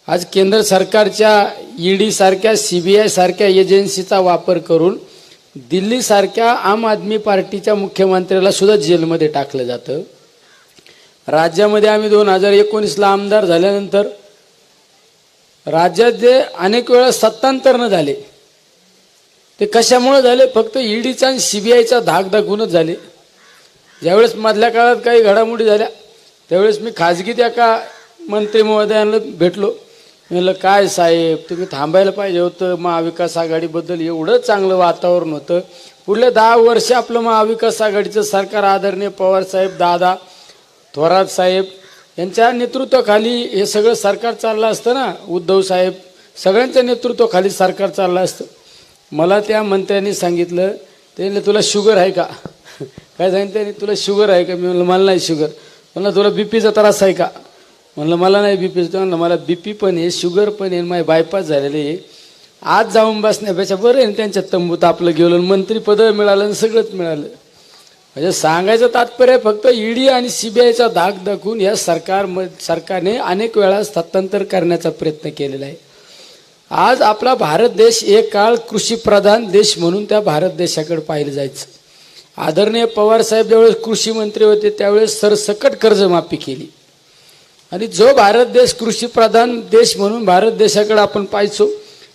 आज केंद्र सरकारच्या ईडी सारख्या सीबीआय सारख्या एजन्सीचा वापर करून दिल्ली सारख्या आम आदमी पार्टीच्या मुख्यमंत्र्याला सुद्धा जेलमध्ये टाकलं जातं। राज्यामध्ये आम्ही 2019ला आमदार झाल्यानंतर राज्यात जे अनेक वेळा सत्तांतरण झाले ते कशामुळे झाले? फक्त ईडीचा आणि सीबीआयचा धाक दाखवूनच झाले। ज्यावेळेस मधल्या काळात काही घडामोडी झाल्या त्यावेळेस मी खाजगीत एका मंत्री महोदयांना भेटलो। म्हणलं काय साहेब, तुम्ही थांबायला पाहिजे होतं, महाविकास आघाडीबद्दल एवढं चांगलं वातावरण होतं, पुढले 10 वर्ष आपलं महाविकास आघाडीचं सरकार आदरणीय पवार साहेब, दादा थोरात साहेब यांच्या नेतृत्वाखाली हे सगळं सरकार चाललं असतं ना, उद्धव साहेब सगळ्यांच्या नेतृत्वाखाली सरकार चाललं असतं। मला त्या मंत्र्यांनी सांगितलं, ते म्हणले तुला शुगर आहे का? काय सांगितलं? तुला शुगर आहे का? मी म्हणलं मला नाही शुगर। म्हणलं तुला बीपीचा त्रास आहे का? म्हणलं मला नाही बीपीचा। म्हणलं मला बीपी पण आहे, शुगर पण आहे, माझे बायपास झालेले आहे। आज जाऊन बसण्यापेक्षा बरं आहे त्यांच्या तंबूत आपलं गेलो, मंत्रीपद मिळालं आणि सगळंच मिळालं। म्हणजे सांगायचं तात्पर्य फक्त ईडी आणि सीबीआयचा धाक दाखवून या सरकारने अनेक वेळा सत्तांतर करण्याचा प्रयत्न केलेला आहे। आज आपला भारत देश एक काळ कृषीप्रधान देश म्हणून त्या भारत देशाकडे पाहिलं जायचं। आदरणीय पवार साहेब ज्यावेळेस कृषी मंत्री होते त्यावेळेस सरसकट कर्जमाफी केली आणि जो भारत देश कृषीप्रधान देश म्हणून भारत देशाकडे आपण पाहायचो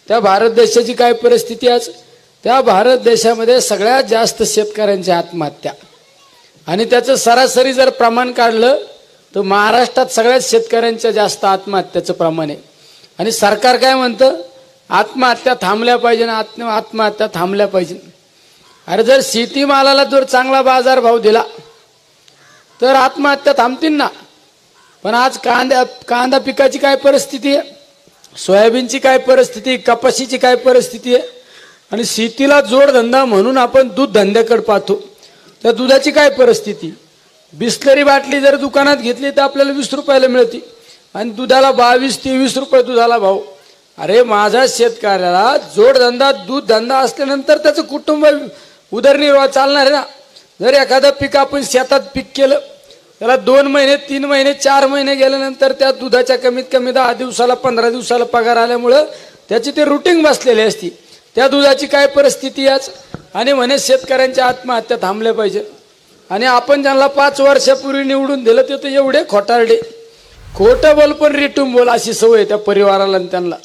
त्या भारत देशाची काय परिस्थिती आज? त्या भारत देशामध्ये सगळ्यात जास्त शेतकऱ्यांची आत्महत्या आणि त्याचं सरासरी जर प्रमाण काढलं तर महाराष्ट्रात सगळ्यात शेतकऱ्यांच्या जास्त आत्महत्याचं प्रमाण आहे। आणि सरकार काय म्हणतं? आत्महत्या थांबल्या पाहिजे ना, आत्महत्या थांबल्या पाहिजे। अरे जर शेतीमालाला जर चांगला बाजारभाव दिला तर आत्महत्या थांबतील ना। पण आज कांदा पिकाची काय परिस्थिती आहे, सोयाबीनची काय परिस्थिती, कपाशीची काय परिस्थिती आहे, आणि शेतीला जोडधंदा म्हणून आपण दूध धंद्याकडे पाहतो, त्या दुधाची काय परिस्थिती? बिस्लरी बाटली जर दुकानात घेतली तर आपल्याला 20 रुपयाला मिळते आणि दुधाला 22-23 रुपये दुधाला भाव। अरे माझ्या शेतकऱ्याला जोडधंदा दूध धंदा असल्यानंतर त्याचं कुटुंब उदरनिर्वाह चालणार आहे ना। जर एखादं पीक आपण शेतात पीक केलं त्याला 2 महिने 3 महिने 4 महिने गेल्यानंतर त्या दुधाच्या कमीत कमी 10 दिवसाला 15 दिवसाला पगार आल्यामुळं त्याची ते रुटीन बसलेली असती, त्या दुधाची काय परिस्थिती आज? आणि म्हणे शेतकऱ्यांच्या आत्महत्या थांबल्या पाहिजे। आणि आपण ज्यांना 5 वर्षापूर्वी निवडून दिलं ते तर एवढे खोटारडे, खोटं बोल पण रिटून बोल अशी सवय त्या परिवाराला आणि त्यांना।